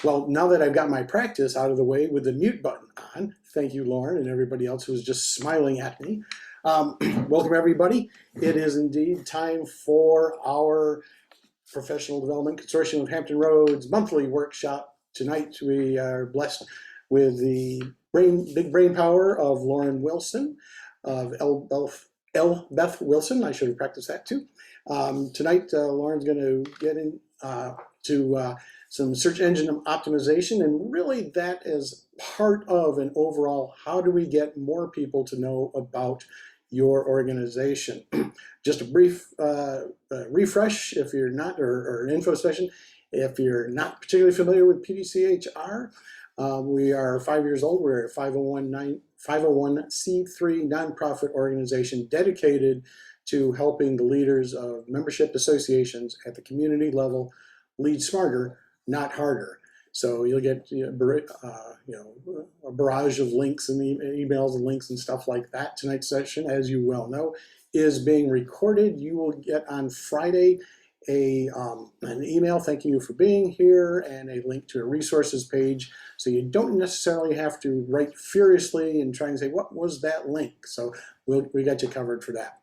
Well, now that I've got my practice out of the way with the mute button on, thank you, Lauren, and everybody else who's just smiling at me. Welcome, everybody. It is indeed time for our Professional Development Consortium of Hampton Roads monthly workshop. Tonight, we are blessed with the big brain power of Lauren Wilson, of L. Beth Wilson. I should have practiced that too. Tonight, Lauren's going to get into some search engine optimization, and really that is part of an overall, how do we get more people to know about your organization? Just a brief refresh if you're not, or an info session. If you're not particularly familiar with PDCHR, we are 5 years old. We're a 501c3 nonprofit organization dedicated to helping the leaders of membership associations at the community level lead smarter, not harder. So you'll get a barrage of links and emails and links and stuff like that. Tonight's session, as you well know, is being recorded. You will get on Friday an email thanking you for being here and a link to a resources page. So you don't necessarily have to write furiously and try and say, what was that link? So we got you covered for that.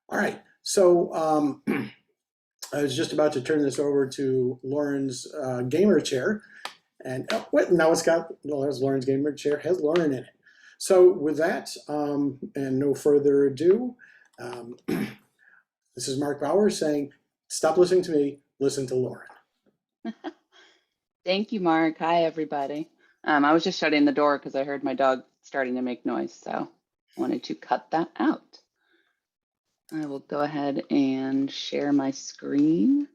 All right, so I was just about to turn this over to Lauren's gamer chair, and now it's got Lauren's gamer chair has Lauren in it. So with that, and no further ado, this is Mark Bauer saying, stop listening to me, listen to Lauren. Thank you, Mark. Hi, everybody. I was just shutting the door because I heard my dog starting to make noise, so I wanted to cut that out. I will go ahead and share my screen.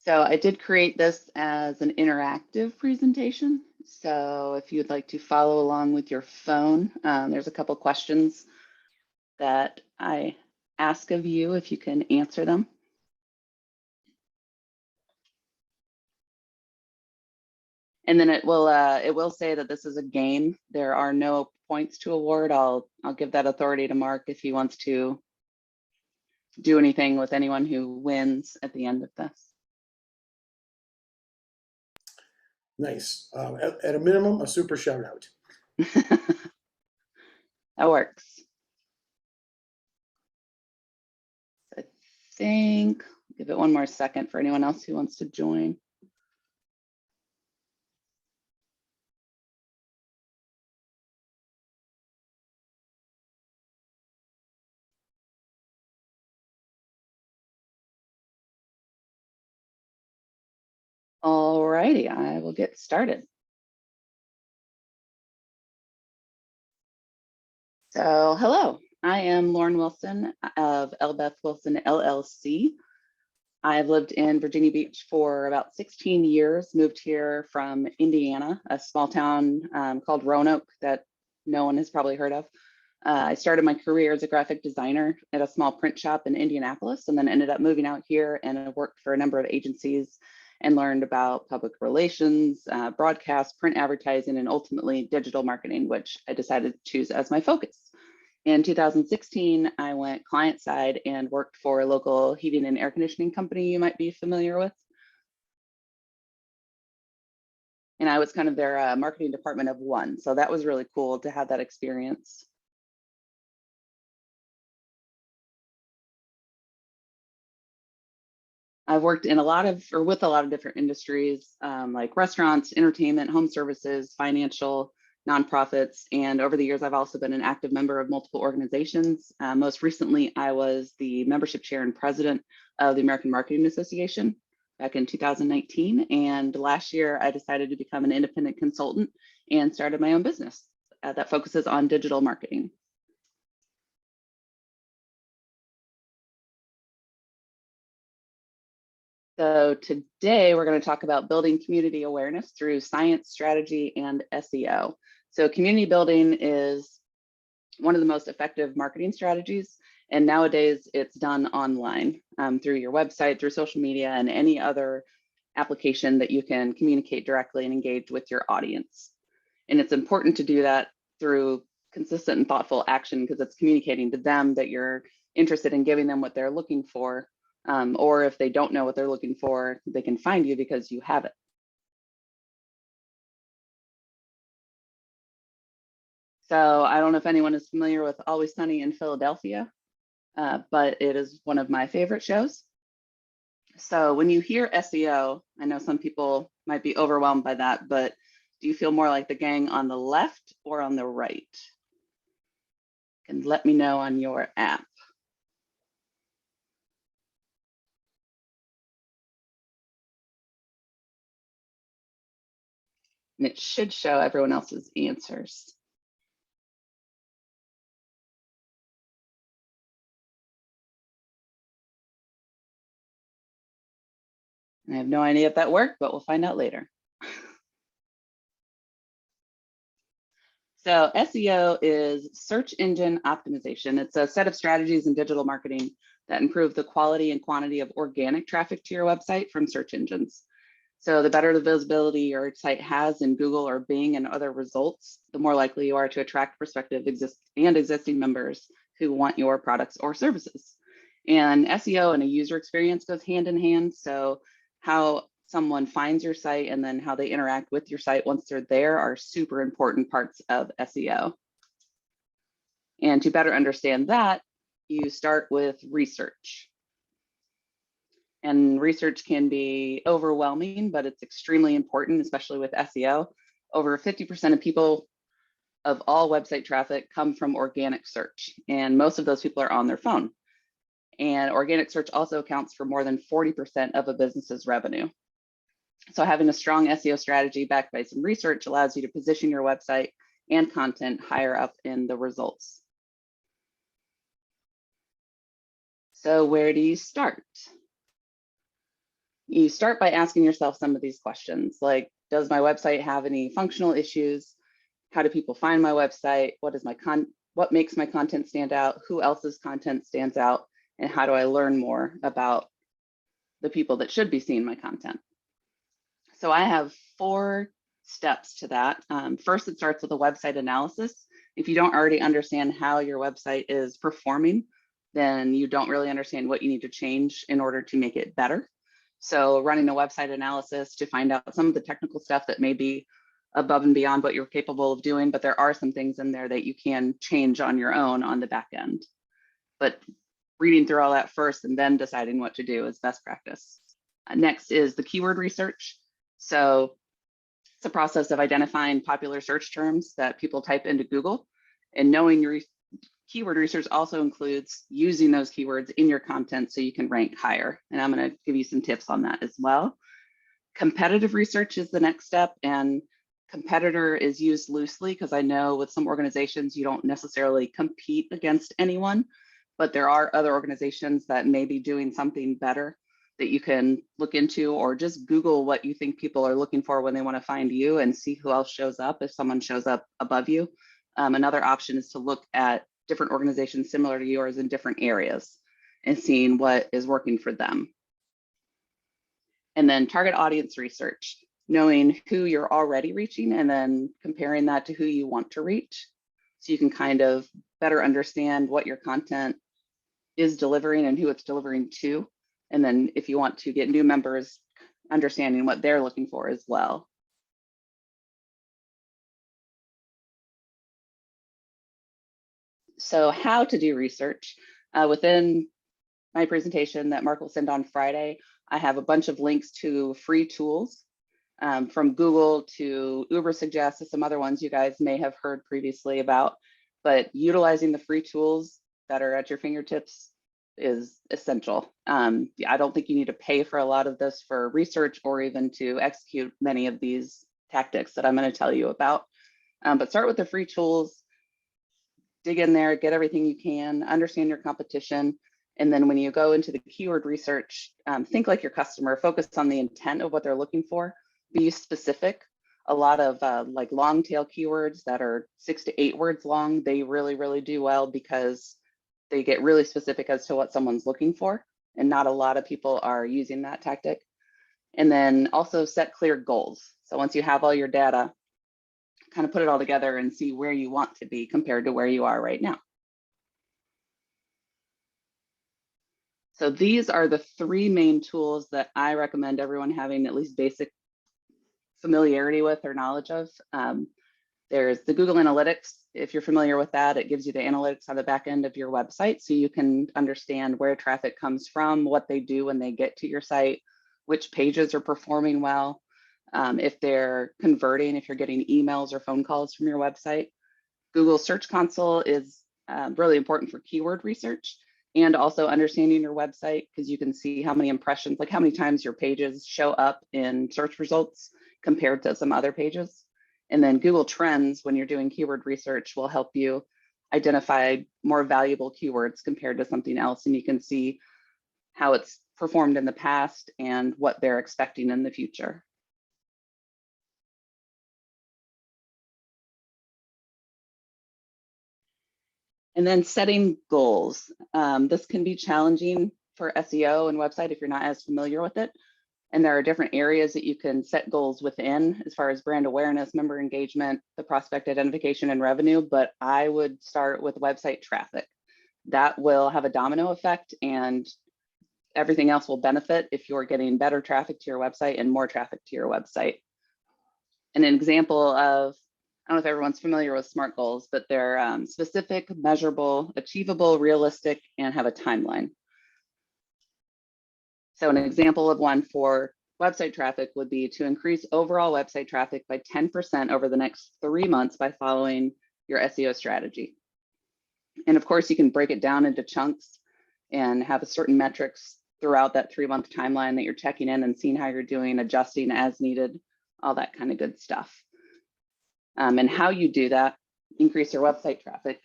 So I did create this as an interactive presentation. So if you'd like to follow along with your phone, there's a couple questions that I ask of you if you can answer them. And then it will say that this is a game. There are no points to award. I'll give that authority to Mark if he wants to do anything with anyone who wins at the end of this. Nice. At a minimum, a super shout out. That works. I think, give it one more second for anyone else who wants to join. All righty, I will get started. So hello, I am Lauren Wilson of L. Beth Wilson LLC. I've lived in Virginia Beach for about 16 years, moved here from Indiana, a small town called Roanoke that no one has probably heard of. I started my career as a graphic designer at a small print shop in Indianapolis, and then ended up moving out here and I worked for a number of agencies and learned about public relations, broadcast, print advertising, and ultimately digital marketing, which I decided to choose as my focus. In 2016, I went client side and worked for a local heating and air conditioning company you might be familiar with. And I was kind of their marketing department of one. So that was really cool to have that experience. I've worked in with a lot of different industries, like restaurants, entertainment, home services, financial, nonprofits, and over the years, I've also been an active member of multiple organizations. Most recently, I was the membership chair and president of the American Marketing Association back in 2019. And last year, I decided to become an independent consultant and started my own business that focuses on digital marketing. So today we're going to talk about building community awareness through science, strategy, and SEO. So community building is one of the most effective marketing strategies. And nowadays it's done online through your website, through social media, and any other application that you can communicate directly and engage with your audience. And it's important to do that through consistent and thoughtful action because it's communicating to them that you're interested in giving them what they're looking for Or if they don't know what they're looking for, they can find you because you have it. So I don't know if anyone is familiar with Always Sunny in Philadelphia, but it is one of my favorite shows. So when you hear SEO, I know some people might be overwhelmed by that, but do you feel more like the gang on the left or on the right? And let me know on your app. And it should show everyone else's answers. And I have no idea if that worked, but we'll find out later. So SEO is search engine optimization. It's a set of strategies in digital marketing that improve the quality and quantity of organic traffic to your website from search engines. So the better the visibility your site has in Google or Bing and other results, the more likely you are to attract prospective existing members who want your products or services. And SEO and a user experience goes hand in hand. So how someone finds your site and then how they interact with your site once they're there are super important parts of SEO. And to better understand that, you start with research. And research can be overwhelming, but it's extremely important, especially with SEO. Over 50% of people of all website traffic come from organic search, and most of those people are on their phone. And organic search also accounts for more than 40% of a business's revenue. So having a strong SEO strategy backed by some research allows you to position your website and content higher up in the results. So where do you start? You start by asking yourself some of these questions, like, does my website have any functional issues? How do people find my website? What makes my content stand out? Who else's content stands out? And how do I learn more about the people that should be seeing my content? So I have 4 steps to that. First, it starts with a website analysis. If you don't already understand how your website is performing, then you don't really understand what you need to change in order to make it better. So running a website analysis to find out some of the technical stuff that may be above and beyond what you're capable of doing, but there are some things in there that you can change on your own on the back end. But reading through all that first and then deciding what to do is best practice. Next is the keyword research. So it's a process of identifying popular search terms that people type into Google, and knowing your keyword research also includes using those keywords in your content so you can rank higher. And I'm going to give you some tips on that as well. Competitive research is the next step, and competitor is used loosely because I know with some organizations you don't necessarily compete against anyone, but there are other organizations that may be doing something better that you can look into, or just Google what you think people are looking for when they want to find you and see who else shows up if someone shows up above you. Another option is to look at different organizations similar to yours in different areas and seeing what is working for them. And then target audience research, knowing who you're already reaching and then comparing that to who you want to reach. So you can kind of better understand what your content is delivering and who it's delivering to. And then if you want to get new members, understanding what they're looking for as well. So how to do research. Within my presentation that Mark will send on Friday, I have a bunch of links to free tools from Google to Ubersuggest to some other ones you guys may have heard previously about. But utilizing the free tools that are at your fingertips is essential. I don't think you need to pay for a lot of this for research or even to execute many of these tactics that I'm going to tell you about. But start with the free tools, dig in there, get everything you can, understand your competition. And then when you go into the keyword research, think like your customer, focus on the intent of what they're looking for, be specific. A lot of like long tail keywords that are 6 to 8 words long, they really, really do well because they get really specific as to what someone's looking for. And not a lot of people are using that tactic. And then also set clear goals. So once you have all your data, kind of put it all together and see where you want to be compared to where you are right now. So these are the three main tools that I recommend everyone having at least basic familiarity with or knowledge of. There's the Google Analytics. If you're familiar with that, it gives you the analytics on the back end of your website, so you can understand where traffic comes from, what they do when they get to your site, which pages are performing well, if they're converting, if you're getting emails or phone calls from your website. Google Search Console is really important for keyword research and also understanding your website, because you can see how many impressions, like how many times your pages show up in search results compared to some other pages. And then Google Trends, when you're doing keyword research, will help you identify more valuable keywords compared to something else. And you can see how it's performed in the past and what they're expecting in the future. And then setting goals. This can be challenging for SEO and website if you're not as familiar with it. And there are different areas that you can set goals within as far as brand awareness, member engagement, the prospect identification, and revenue. But I would start with website traffic. That will have a domino effect, and everything else will benefit if you're getting better traffic to your website and more traffic to your website. And an example of, I don't know if everyone's familiar with SMART goals, but they're specific, measurable, achievable, realistic, and have a timeline. So an example of one for website traffic would be to increase overall website traffic by 10% over the next 3 months by following your SEO strategy. And of course, you can break it down into chunks and have a certain metrics throughout that 3-month timeline that you're checking in and seeing how you're doing, adjusting as needed, all that kind of good stuff. And how you do that, increase your website traffic.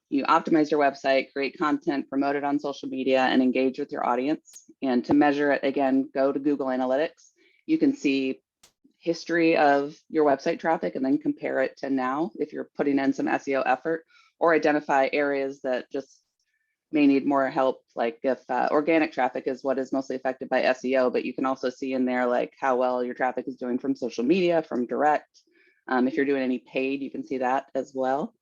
You optimize your website, create content, promote it on social media, and engage with your audience. And to measure it, again, go to Google Analytics. You can see history of your website traffic and then compare it to now if you're putting in some SEO effort, or identify areas that just may need more help. Like if organic traffic is what is mostly affected by SEO, but you can also see in there like how well your traffic is doing from social media, from direct. If you're doing any paid, you can see that as well.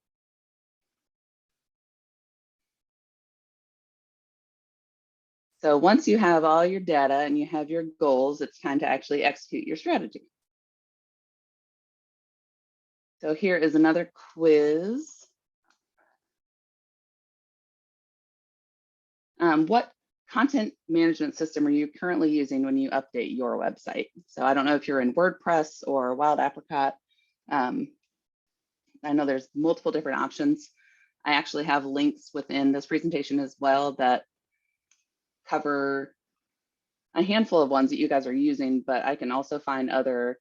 So once you have all your data and you have your goals, it's time to actually execute your strategy. So here is another quiz. What content management system are you currently using when you update your website? So I don't know if you're in WordPress or Wild Apricot. I know there's multiple different options. I actually have links within this presentation as well that cover a handful of ones that you guys are using, but I can also find other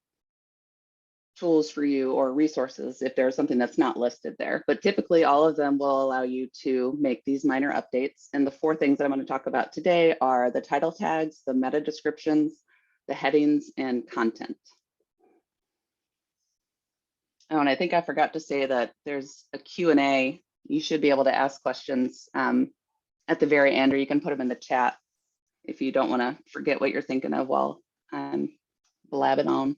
tools for you or resources if there's something that's not listed there. But typically all of them will allow you to make these minor updates. And the 4 things that I'm going to talk about today are the title tags, the meta descriptions, the headings, and content. Oh, and I think I forgot to say that there's a Q&A. You should be able to ask questions at the very end, or you can put them in the chat if you don't want to forget what you're thinking of while I'm blabbing on.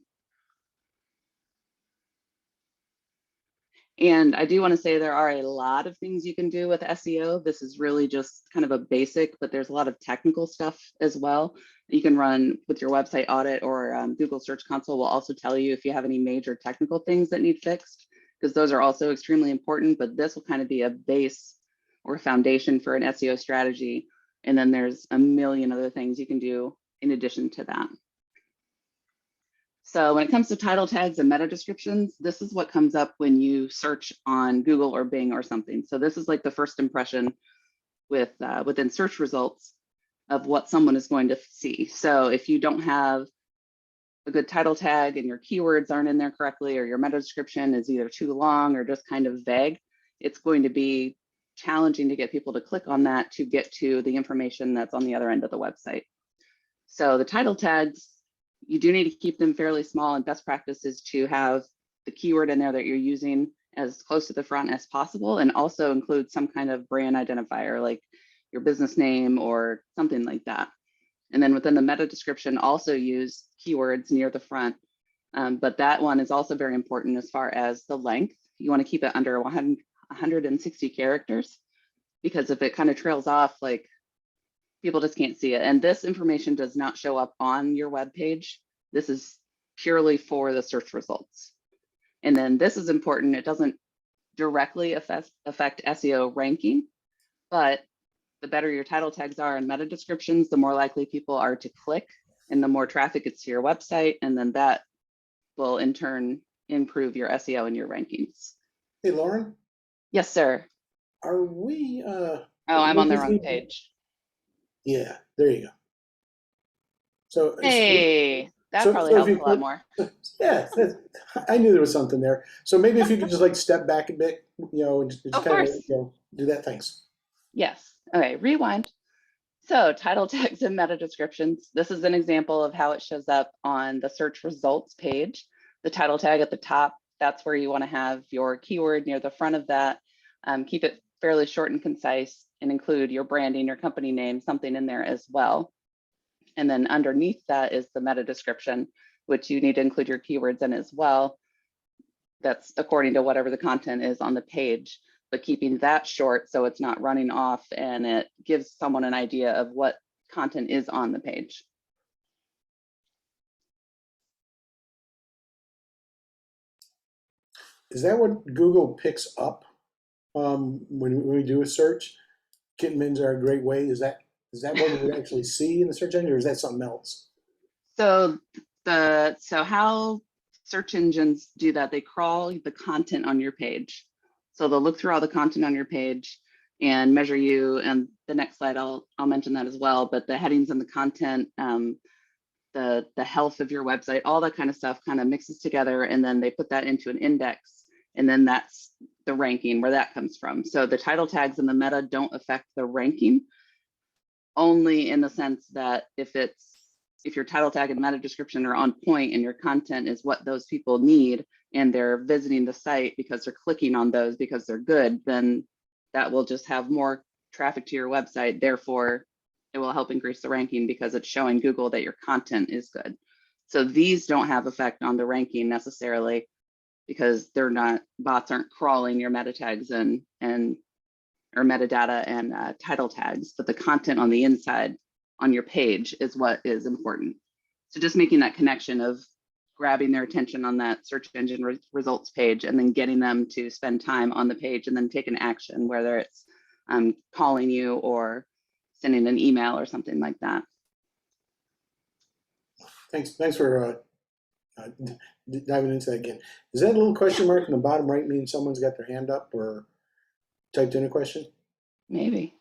And I do want to say there are a lot of things you can do with SEO. This is really just kind of a basic, but there's a lot of technical stuff as well. You can run with your website audit, or Google Search Console will also tell you if you have any major technical things that need fixed, because those are also extremely important, but this will kind of be a base or foundation for an SEO strategy. And then there's a million other things you can do in addition to that. So when it comes to title tags and meta descriptions, this is what comes up when you search on Google or Bing or something. So this is like the first impression within search results of what someone is going to see. So if you don't have a good title tag and your keywords aren't in there correctly, or your meta description is either too long or just kind of vague, it's going to be challenging to get people to click on that to get to the information that's on the other end of the website. So the title tags, you do need to keep them fairly small, and best practice is to have the keyword in there that you're using as close to the front as possible, and also include some kind of brand identifier like your business name or something like that. And then within the meta description, also use keywords near the front. But that one is also very important as far as the length. You want to keep it under 160 characters, because if it kind of trails off, like People just can't see it. And this information does not show up on your web page. This is purely for the search results. And then this is important. It doesn't directly affect SEO ranking, but the better your title tags are and meta descriptions, the more likely people are to click and the more traffic gets to your website. And then that will in turn improve your SEO and your rankings. Hey, Lauren, Yes, sir. are we? Oh, I'm on the wrong page. Yeah, there you go. So, Hey, that so probably if helps you a lot more. yeah, I knew there was something there. So maybe if you could just like step back a bit, and just Of kind of course. do that. Thanks. Yes. Okay, rewind. So title tags and meta descriptions. This is an example of how it shows up on the search results page. The title tag at the top, that's where you want to have your keyword near the front of that. Keep it fairly short and concise and include your branding, your company name, something in there as well. And then underneath that is the meta description, which you need to include your keywords in as well. That's according to whatever the content is on the page, but keeping that short so it's not running off and it gives someone an idea of what content is on the page. Is that what Google picks up when we do a search? Kit mins are a great way. Is that what we actually see in the search engine, or is that something else? So how search engines do that, they crawl the content on your page. So they'll look through all the content on your page and measure you. And the next slide, I'll mention that as well. But the headings and the content, the health of your website, all that kind of stuff kind of mixes together. And then they put that into an index. And then that's the ranking where that comes from. So the title tags and the meta don't affect the ranking, only in the sense that if your title tag and meta description are on point and your content is what those people need and they're visiting the site because they're clicking on those because they're good, then that will just have more traffic to your website. Therefore, it will help increase the ranking because it's showing Google that your content is good. So these don't have effect on the ranking necessarily because bots aren't crawling your meta tags or metadata and title tags, but the content on the inside on your page is what is important. So just making that connection of grabbing their attention on that search engine results page and then getting them to spend time on the page and then take an action, whether it's calling you or sending an email or something like that. Thanks for diving into that again. Is that little question mark in the bottom right mean someone's got their hand up or typed in a question? Maybe.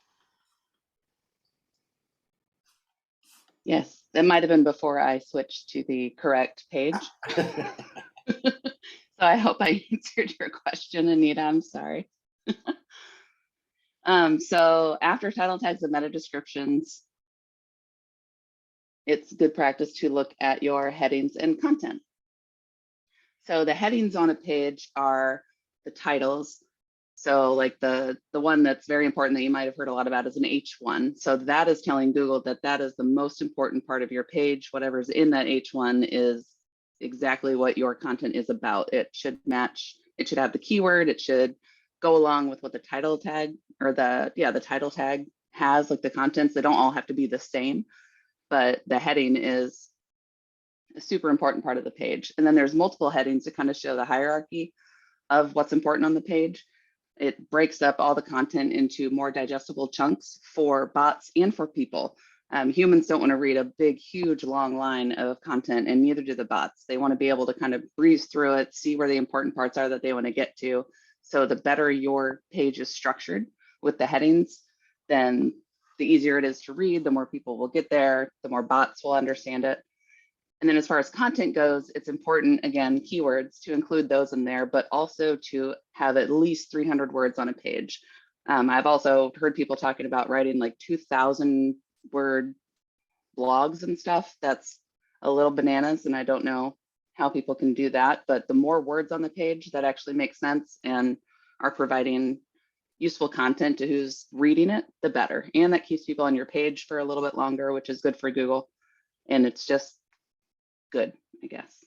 Yes, that might have been before I switched to the correct page. So I hope I answered your question, Anita. I'm sorry. So after title tags and meta descriptions, it's good practice to look at your headings and content. So the headings on a page are the titles. So like the one that's very important that you might have heard a lot about is an H1. So that is telling Google that that is the most important part of your page. Whatever's in that H1 is exactly what your content is about. It should match, it should have the keyword, it should go along with what the title tag or the title tag has, like the contents. They don't all have to be the same, but the heading is a super important part of the page. And then there's multiple headings to kind of show the hierarchy of what's important on the page. It breaks up all the content into more digestible chunks for bots and for people. Humans don't want to read a big, huge, long line of content, and neither do the bots. They want to be able to kind of breeze through it, see where the important parts are that they want to get to. So the better your page is structured with the headings, then the easier it is to read, the more people will get there, the more bots will understand it. And then as far as content goes, it's important, again, keywords, to include those in there, but also to have at least 300 words on a page. I've also heard people talking about writing like 2,000 word blogs and stuff. That's a little bananas, and I don't know how people can do that, but the more words on the page that actually make sense and are providing useful content to who's reading it, the better. And that keeps people on your page for a little bit longer, which is good for Google. And it's just good, I guess.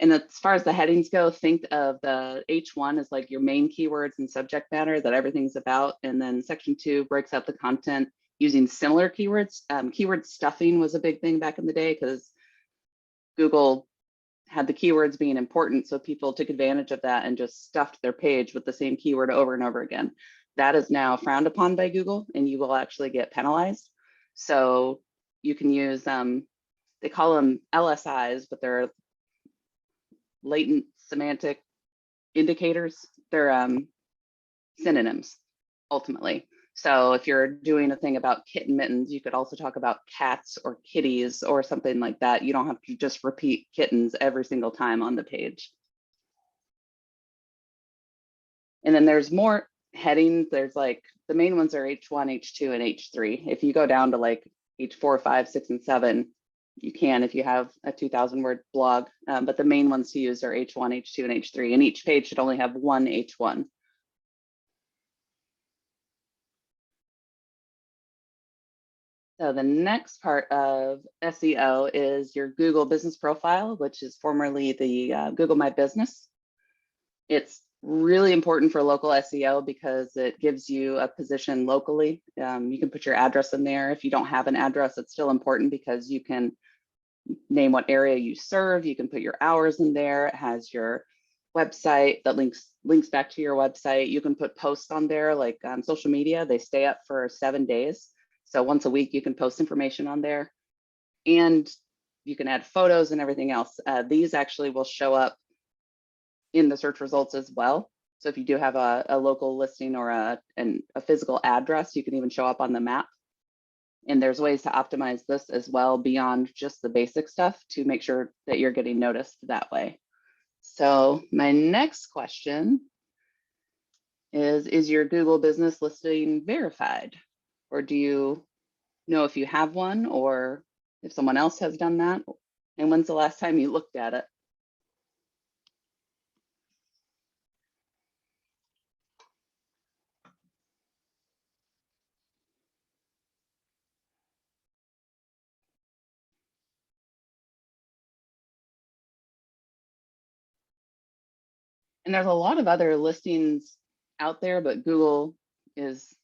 And as far as the headings go, think of the H1 as like your main keywords and subject matter that everything's about. And then section 2 breaks out the content using similar keywords. Keyword stuffing was a big thing back in the day because Google had the keywords being important. So people took advantage of that and just stuffed their page with the same keyword over and over again. That is now frowned upon by Google and you will actually get penalized. So you can use, they call them LSIs, but they're latent semantic indicators. They're synonyms ultimately. So if you're doing a thing about kitten mittens, you could also talk about cats or kitties or something like that. You don't have to just repeat kittens every single time on the page. And then there's more headings. There's like the main ones are H1, H2, and H3. If you go down to like H4, 5, 6, and 7, you can if you have a 2,000 word blog, but the main ones to use are H1, H2, and H3, and each page should only have one H1. So the next part of SEO is your Google business profile, which is formerly the Google My Business. It's really important for local SEO because it gives you a position locally. You can put your address in there. If you don't have an address, it's still important because you can name what area you serve. You can put your hours in there. It has your website that links back to your website. You can put posts on there like on social media. They stay up for 7 days. So once a week, you can post information on there and you can add photos and everything else. These actually will show up in the search results as well. So if you do have a local listing or a physical address, you can even show up on the map. And there's ways to optimize this as well beyond just the basic stuff to make sure that you're getting noticed that way. So my next question is your Google business listing verified? Or do you know if you have one or if someone else has done that? And when's the last time you looked at it? And there's a lot of other listings out there, but Google is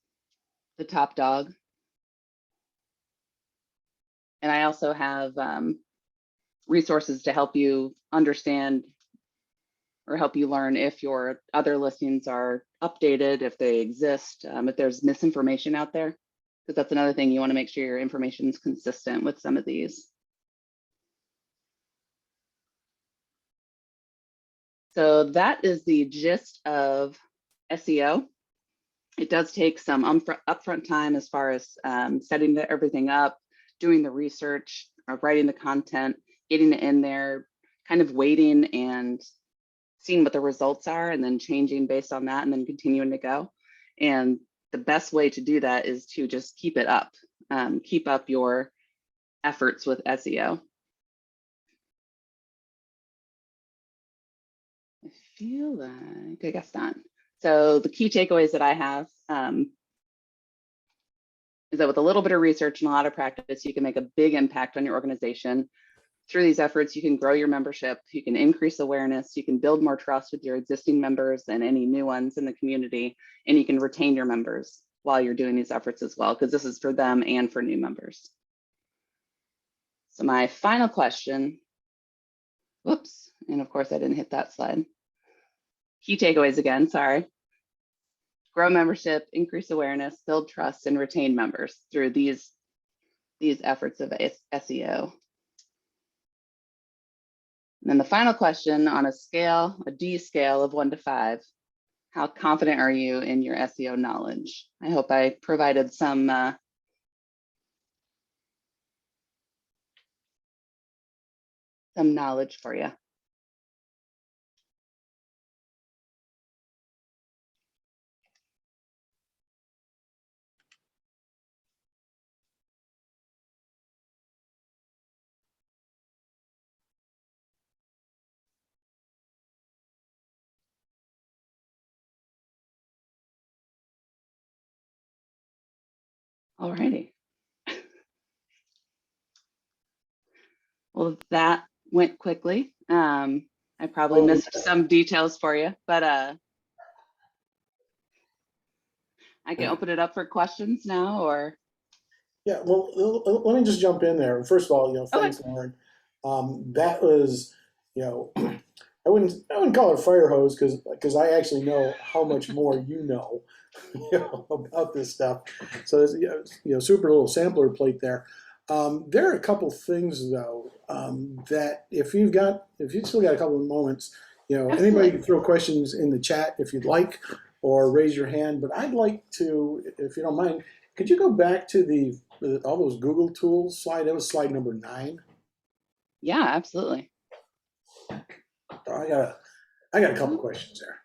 the top dog. And I also have resources to help you understand or help you learn if your other listings are updated, if they exist, if there's misinformation out there, because that's another thing. You want to make sure your information is consistent with some of these. So that is the gist of SEO. It does take some upfront time as far as setting everything up, doing the research, writing the content, getting it in there, kind of waiting and seeing what the results are and then changing based on that and then continuing to go. And the best way to do that is to just keep it up, keep up your efforts with SEO. I feel like I guess not. So the key takeaways that I have is that with a little bit of research and a lot of practice, you can make a big impact on your organization. Through these efforts, you can grow your membership, you can increase awareness, you can build more trust with your existing members and any new ones in the community, and you can retain your members while you're doing these efforts as well, because this is for them and for new members. So my final question, whoops, and of course I didn't hit that slide. Key takeaways again, sorry. Grow membership, increase awareness, build trust, and retain members through these efforts of SEO. And then the final question on a scale, a D scale of 1 to 5, how confident are you in your SEO knowledge? I hope I provided some knowledge for you. All righty. Well, that went quickly. I probably Oh, missed some details for you, but I can open it up for questions now, or yeah, well, let me just jump in there. First of all, okay. thanks, Lauren. That was, I wouldn't call it a fire hose because I actually know how much more you know, about this stuff. So there's, super little sampler plate there. There are a couple things though, that if you've still got a couple of moments, anybody Absolutely. can throw questions in the chat if you'd like, or raise your hand. But I'd like to, if you don't mind, could you go back to all those Google tools slide? That was slide number 9. Yeah, absolutely. I got a couple questions there.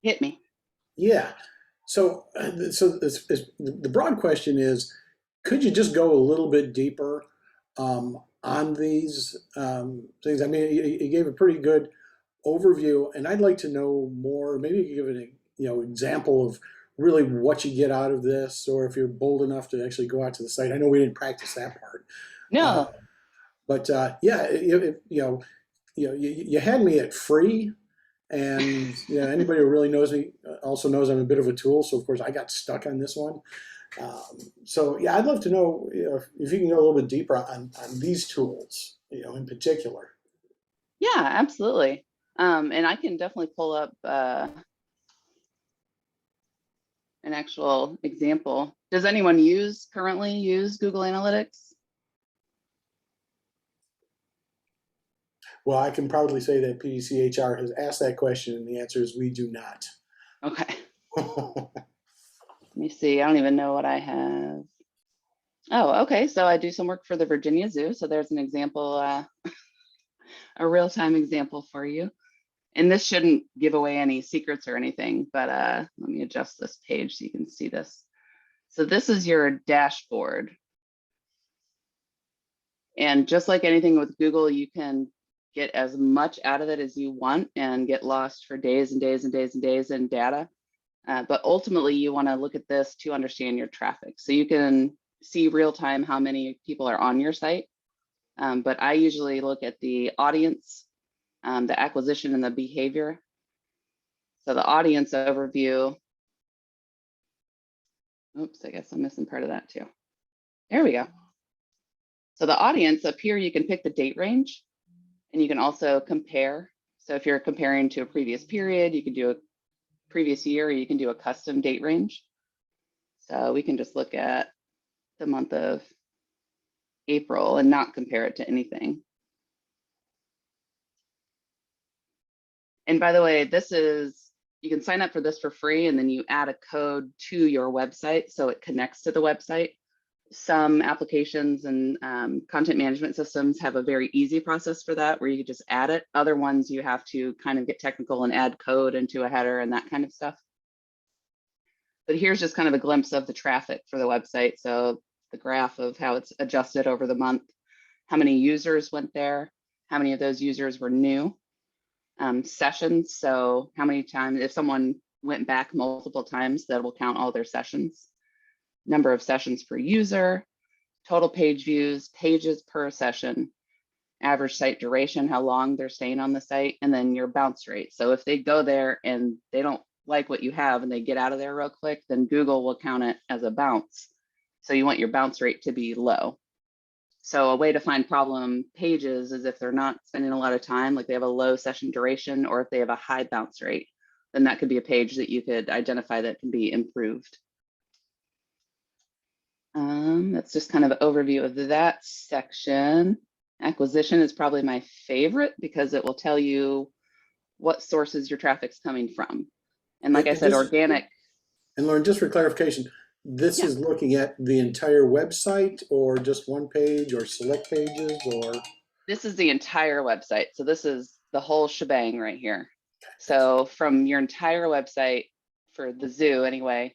Hit me. Yeah. The broad question is, could you just go a little bit deeper, on these, things? I mean, you gave a pretty good overview, and I'd like to know more. Maybe you could give an example of really what you get out of this, or if you're bold enough to actually go out to the site. I know we didn't practice that part, uh, No. but yeah, you had me at free. And anybody who really knows me also knows I'm a bit of a tool. So of course I got stuck on this one. So yeah, I'd love to know, if you can go a little bit deeper on these tools, in particular. Yeah, absolutely. And I can definitely pull up an actual example. Does anyone currently use Google Analytics? Well, I can proudly say that PDCHR has asked that question, and the answer is we do not. Okay. Let me see. I don't even know what I have. Oh, okay. So I do some work for the Virginia Zoo. So there's an example, a real-time example for you. And this shouldn't give away any secrets or anything, but let me adjust this page so you can see this. So this is your dashboard. And just like anything with Google, you can get as much out of it as you want and get lost for days and days and days and days in data. But ultimately, you want to look at this to understand your traffic. So you can see real time how many people are on your site. But I usually look at the audience, the acquisition, and the behavior. So the audience overview. Oops, I guess I'm missing part of that too. There we go. So the audience up here, you can pick the date range, and you can also compare. So if you're comparing to a previous period, you can do a previous year, or you can do a custom date range. So we can just look at the month of April and not compare it to anything. And by the way, you can sign up for this for free, and then you add a code to your website so it connects to the website. Some applications and content management systems have a very easy process for that, where you can just add it. Other ones, you have to kind of get technical and add code into a header and that kind of stuff. But here's just kind of a glimpse of the traffic for the website. So the graph of how it's adjusted over the month, how many users went there, how many of those users were new, sessions. So how many times, if someone went back multiple times, that will count all their sessions, number of sessions per user, total page views, pages per session, average site duration, how long they're staying on the site, and then your bounce rate. So if they go there and they don't like what you have and they get out of there real quick, then Google will count it as a bounce. So you want your bounce rate to be low. So a way to find problem pages is if they're not spending a lot of time, like they have a low session duration, or if they have a high bounce rate, then that could be a page that you could identify that can be improved. That's just kind of an overview of that section. Acquisition is probably my favorite because it will tell you what sources your traffic's coming from. And like I said, organic. And Lauren, just for clarification, this Yeah, is looking at the entire website, or just one page, or select pages, or? this is the entire website. So this is the whole shebang right here. So from your entire website, for the zoo anyway,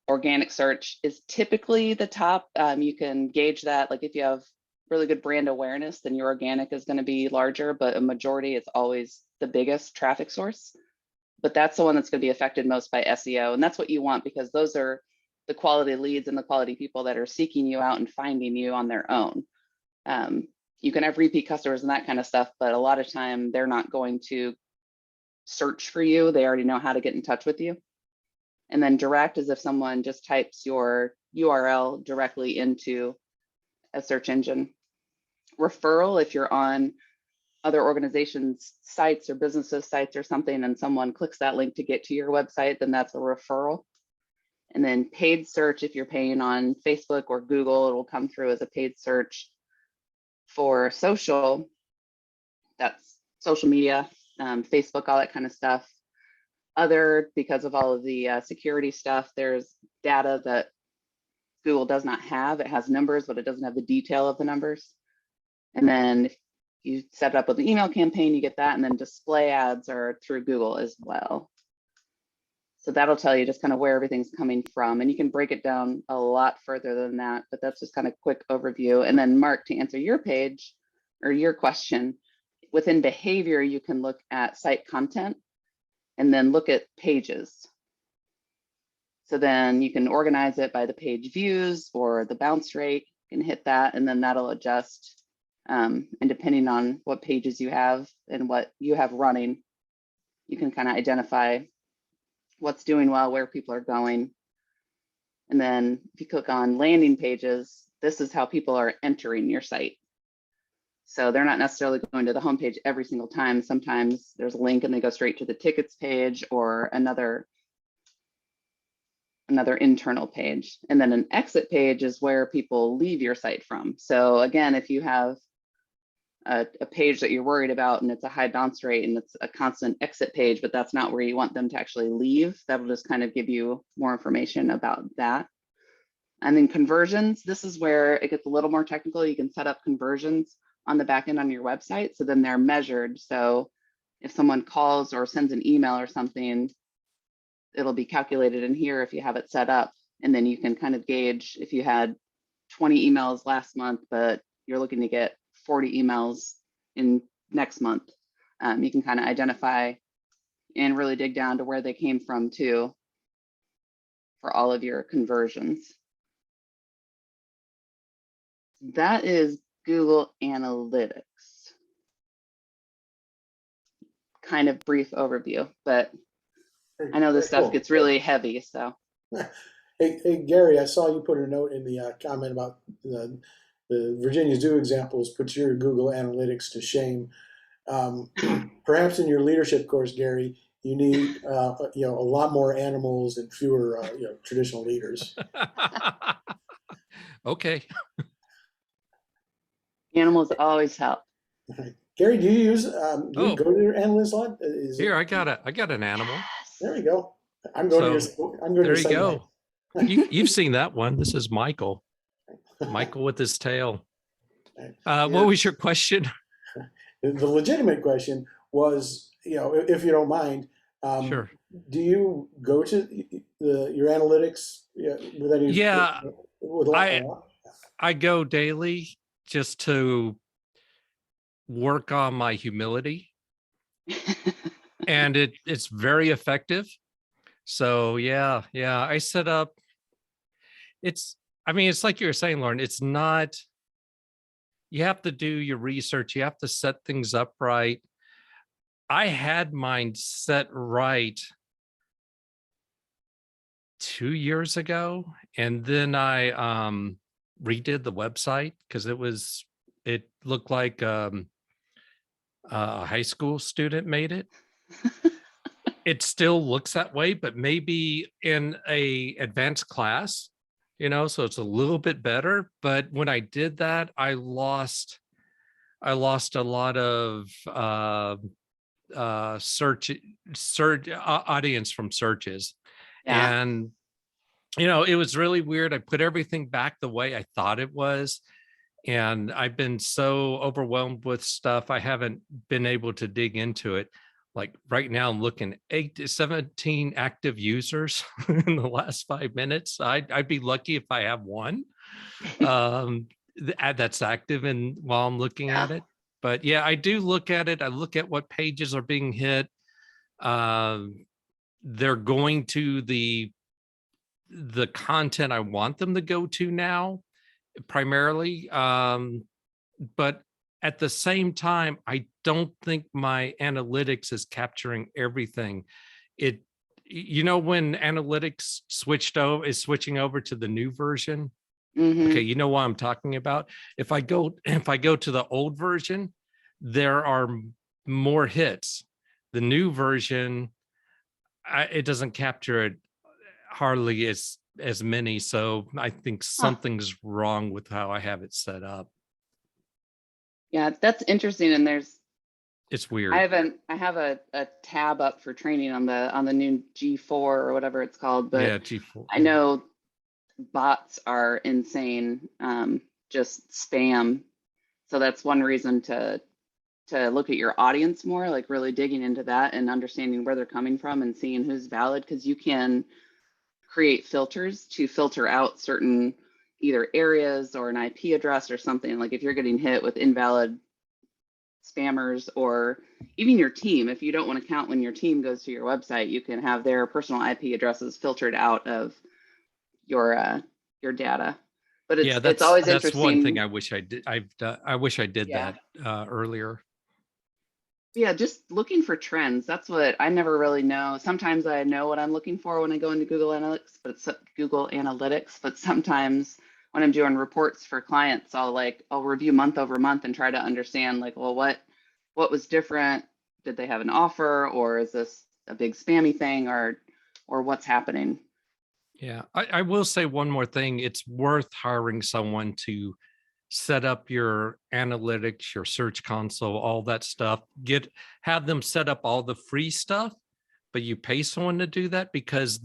organic search is typically the top. You can gauge that. Like if you have really good brand awareness, then your organic is going to be larger, but a majority, it's always the biggest traffic source. but that's the one that's going to be affected most by SEO. And that's what you want, because those are the quality leads and the quality people that are seeking you out and finding you on their own. You can have repeat customers and that kind of stuff, but a lot of time they're not going to search for you. They already know how to get in touch with you. And then direct is if someone just types your URL directly into a search engine. Referral, if you're on other organizations' sites or businesses' sites or something, and someone clicks that link to get to your website, then that's a referral. And then paid search, if you're paying on Facebook or Google, it will come through as a paid search. For social, that's social media, Facebook, all that kind of stuff. Other, because of all of the security stuff, there's data that Google does not have. It has numbers, but it doesn't have the detail of the numbers. And then if you set it up with an email campaign, you get that. And then display ads are through Google as well. So that'll tell you just kind of where everything's coming from. And you can break it down a lot further than that, but that's just kind of quick overview. And then Mark, to answer your page or your question, within behavior, you can look at site content and then look at pages. So then you can organize it by the page views or the bounce rate. You can hit that, and then that'll adjust. And depending on what pages you have and what you have running, you can kind of identify what's doing well, where people are going. And then if you click on landing pages, this is how people are entering your site. So they're not necessarily going to the homepage every single time. Sometimes there's a link and they go straight to the tickets page or another internal page. And then an exit page is where people leave your site from. So again, if you have a page that you're worried about and it's a high bounce rate and it's a constant exit page, but that's not where you want them to actually leave, that'll just kind of give you more information about that. And then conversions, this is where it gets a little more technical. You can set up conversions on the back end on your website, so then they're measured. So if someone calls or sends an email or something, it'll be calculated in here if you have it set up. And then you can kind of gauge if you had 20 emails last month, but you're looking to get 40 emails in next month. You can kind of identify and really dig down to where they came from too for all of your conversions. That is Google Analytics. Kind of brief overview, but I know this stuff gets really heavy, so. Hey, Gary, I saw you put a note in the comment about the Virginia Zoo examples. Put your Google Analytics to shame. Perhaps in your leadership course, Gary, you need a lot more animals and fewer traditional leaders. Okay. Animals always help. Gary, do you use do you go to your analyst lot? Here, I got an animal. There we go. I'm going to your. I'm going There to you go. You've seen that one. This is Michael. Michael with his tail. What was your question? The legitimate question was, if you don't mind, Sure. do you go to your analytics with any? Yeah, with I go daily just to work on my humility, and it's very effective. So yeah, I set up. It's like you were saying, Lauren. It's not. You have to do your research. You have to set things up right. I had mine set right 2 years ago, and then I redid the website because it looked like a high school student made it. It still looks that way, but maybe in a advanced class, so it's a little bit better. But when I did that, I lost a lot of search audience from searches. Yeah. And it was really weird. I put everything back the way I thought it was, and I've been so overwhelmed with stuff I haven't been able to dig into it. Like right now, I'm looking 17 active users in the last 5 minutes. I'd be lucky if I have one that's active and while I'm looking at it. But yeah, I do look at it. I look at what pages are being hit. they're going to the content I want them to go to now, primarily. But at the same time, I don't think my analytics is capturing everything. It, when analytics is switching over to the new version. Okay, you know what I'm talking about. If I go to the old version, there are more hits. The new version, it doesn't capture it hardly as many. So I think something's wrong with how I have it set up. Yeah, that's interesting. And It's weird. I have a tab up for training on the new G4 or whatever it's called, but yeah, G4. I know bots are insane, just spam. So that's one reason to look at your audience more, like really digging into that and understanding where they're coming from and seeing who's valid, because you can create filters to filter out certain either areas or an IP address or something. Like if you're getting hit with invalid spammers, or even your team, if you don't want to count when your team goes to your website, you can have their personal IP addresses filtered out of your data. But it's always that's interesting. one thing I wish I did. I wish I did that earlier. Yeah, just looking for trends. That's what I never really know. Sometimes I know what I'm looking for when I go into Google Analytics, but sometimes when I'm doing reports for clients, I'll review month over month and try to understand, like, well, what was different? Did they have an offer, or is this a big spammy thing, or what's happening? Yeah, I will say one more thing. It's worth hiring someone to set up your analytics, your search console, all that stuff. Have them set up all the free stuff, but you pay someone to do that, because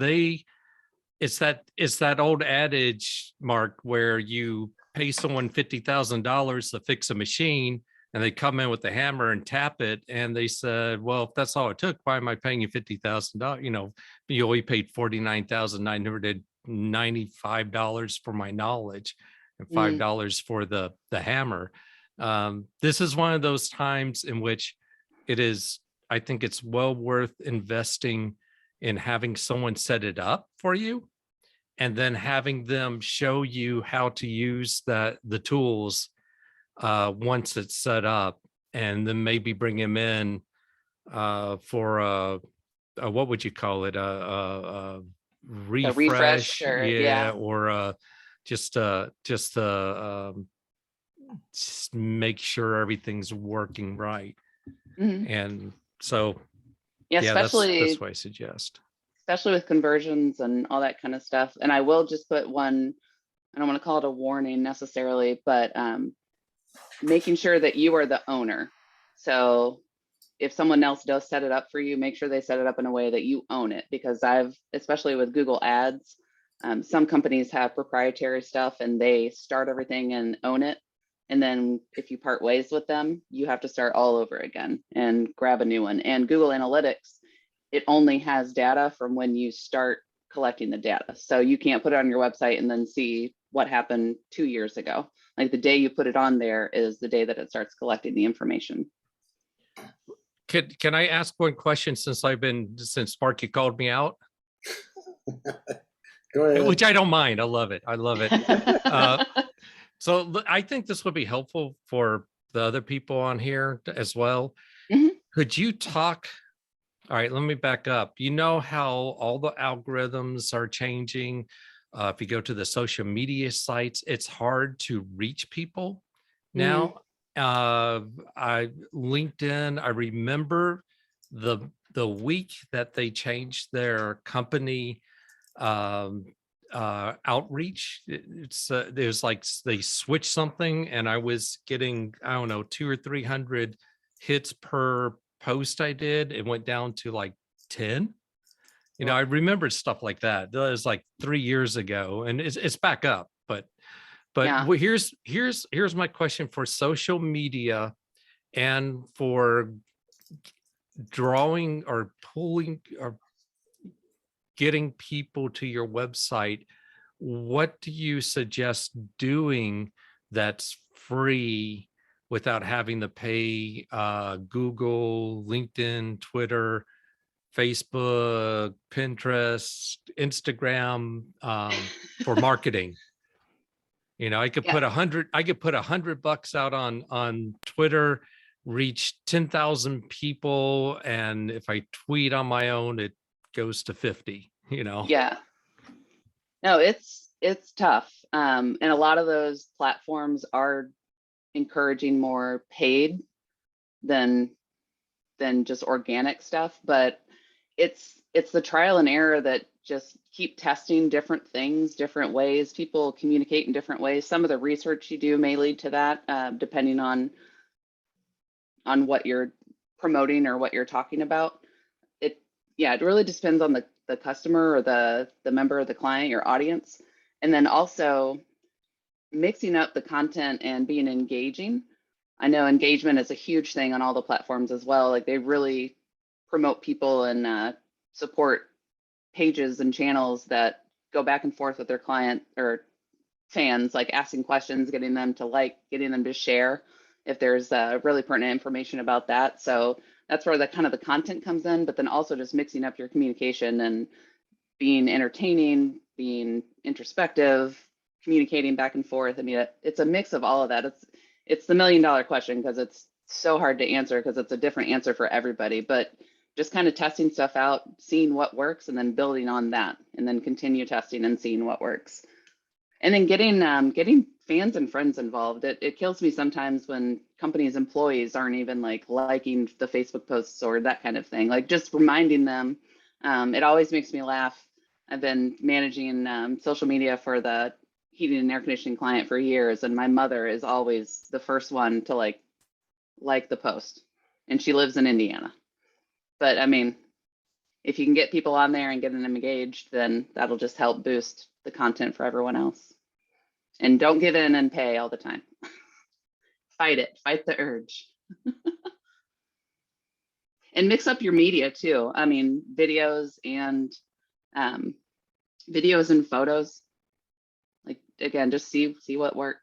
it's that old adage, Mark, where you pay someone $50,000 to fix a machine, and they come in with a hammer and tap it, and they said, well, if that's all it took, why am I paying you $50,000? You only paid $49,995 for my knowledge and $5 for the hammer. This is one of those times in which I think it's well worth investing in having someone set it up for you, and then having them show you how to use the tools once it's set up, and then maybe bring him in for a what would you call it, a refresh, or just make sure everything's working right. And so that's what I suggest, especially with conversions and all that kind of stuff. And I will just put one, I don't want to call it a warning necessarily, but making sure that you are the owner. So if someone else does set it up for you, make sure they set it up in a way that you own it, because especially with Google Ads, some companies have proprietary stuff and they start everything and own it. And then if you part ways with them, you have to start all over again and grab a new one. And Google Analytics, it only has data from when you start collecting the data. So you can't put it on your website and then see what happened 2 years ago. Like the day you put it on there is the day that it starts collecting the information. Can I ask one question, since Sparky called me out? Go ahead. Which I don't mind. I love it. So I think this would be helpful for the other people on here as well. Could you talk? All right, let me back up. You know how all the algorithms are changing? If you go to the social media sites, it's hard to reach people now. LinkedIn, I remember the week that they changed their company outreach. There's like they switched something, and I was getting, I don't know, 200 or 300 hits per post I did. It went down to like 10. I remember stuff like that. That was like 3 years ago, and it's back up. But here's my question for social media and for drawing or pulling or getting people to your website. What do you suggest doing that's free without having to pay Google, LinkedIn, Twitter Facebook, Pinterest, Instagram, for marketing. You know, I could Yeah. put $100 out on Twitter, reach 10,000 people. And if I tweet on my own, it goes to 50, you know? Yeah. No, it's tough. And a lot of those platforms are encouraging more paid than just organic stuff, but it's the trial and error that just keep testing different things, different ways. People communicate in different ways. Some of the research you do may lead to that, depending on what you're promoting or what you're talking about. It really depends on the customer or the member of the client, your audience. And then also mixing up the content and being engaging. I know engagement is a huge thing on all the platforms as well. Like they really promote people and support pages and channels that go back and forth with their client or fans, like asking questions, getting them to like, getting them to share if there's really pertinent information about that. So that's where the kind of the content comes in, but then also just mixing up your communication and being entertaining, being introspective, communicating back and forth. I mean, it's a mix of all of that. It's the $1 million question because it's so hard to answer because it's a different answer for everybody, but just kind of testing stuff out, seeing what works, and then building on that, and then continue testing and seeing what works. And then getting fans and friends involved. It kills me sometimes when companies' employees aren't even liking the Facebook posts or that kind of thing. Like just reminding them. It always makes me laugh. I've been managing social media for the heating and air conditioning client for years, and my mother is always the first one to like the post, and she lives in Indiana. But I mean, if you can get people on there and getting them engaged, then that'll just help boost the content for everyone else. And don't give in and pay all the time. Fight it, fight the urge. And mix up your media too. I mean, videos and photos. Like again, just see what works.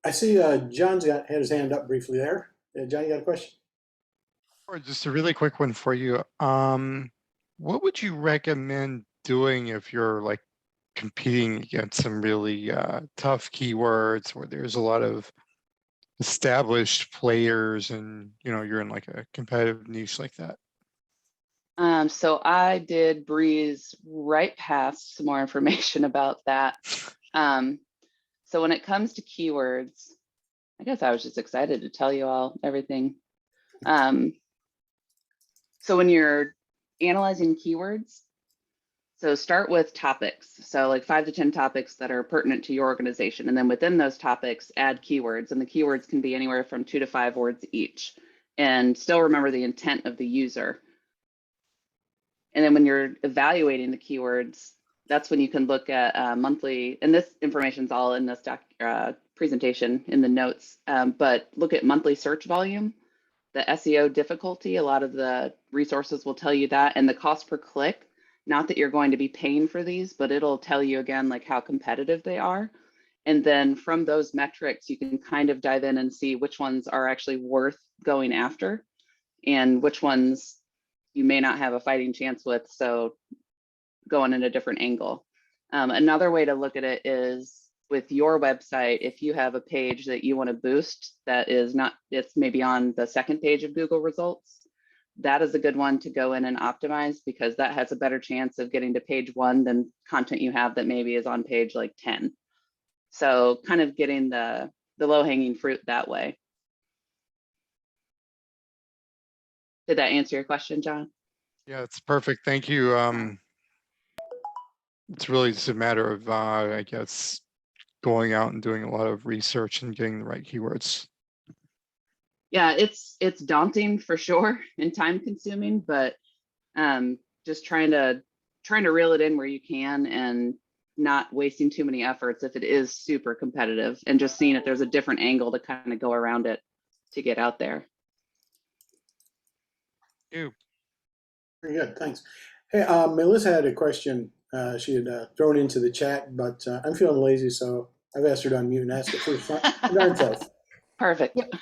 I see John's had his hand up briefly there. John, you got a question? Or just a really quick one for you. What would you recommend doing if you're competing against some really tough keywords where there's a lot of established players and you're in a competitive niche like that? So I did breeze right past some more information about that. So when it comes to keywords, I guess I was just excited to tell you all everything. So when you're analyzing keywords, so start with topics. So 5 to 10 topics that are pertinent to your organization. And then within those topics, add keywords. And the keywords can be anywhere from 2 to 5 words each. And still remember the intent of the user. And then when you're evaluating the keywords, that's when you can look at monthly, and this information is all in this presentation in the notes, but look at monthly search volume, the SEO difficulty. A lot of the resources will tell you that, and the cost per click. Not that you're going to be paying for these, but it'll tell you again how competitive they are. And then from those metrics, you can kind of dive in and see which ones are actually worth going after and which ones you may not have a fighting chance with. So going in a different angle. Another way to look at it is with your website, if you have a page that you want to boost that is not, it's maybe on the second page of Google results, that is a good one to go in and optimize because that has a better chance of getting to page 1 than content you have that maybe is on page 10. So kind of getting the low-hanging fruit that way. Did that answer your question, John? Yeah, it's perfect. Thank you. It's really just a matter of, I guess, going out and doing a lot of research and getting the right keywords. Yeah, it's daunting for sure and time consuming, but just trying to reel it in where you can and not wasting too many efforts if it is super competitive, and just seeing if there's a different angle to kind of go around it to get out there. Thank you. Very good, thanks. Hey, Melissa had a question she had thrown into the chat, but I'm feeling lazy, so I've asked her to unmute and ask it first. Darn self. Perfect. Yep.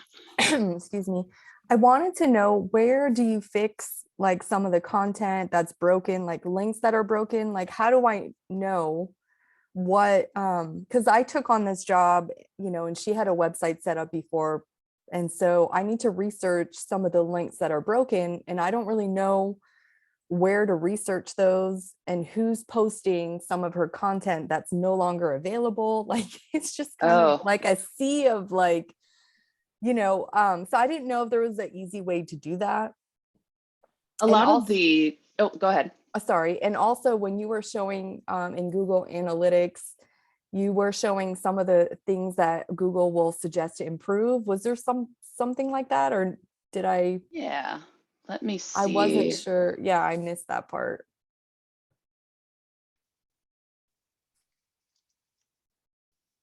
Excuse me. I wanted to know, where do you fix like some of the content that's broken, like links that are broken? Like, how do I know what, because I took on this job, and she had a website set up before. And so I need to research some of the links that are broken, and I don't really know where to research those and who's posting some of her content that's no longer available. Like, it's just kind of like a sea of like, so I didn't know if there was an easy way to do that. A lot of the, oh, go ahead. Sorry. And also when you were showing in Google Analytics, you were showing some of the things that Google will suggest to improve. Was there something like that, or did I? Yeah, let me see. I wasn't sure. Yeah, I missed that part.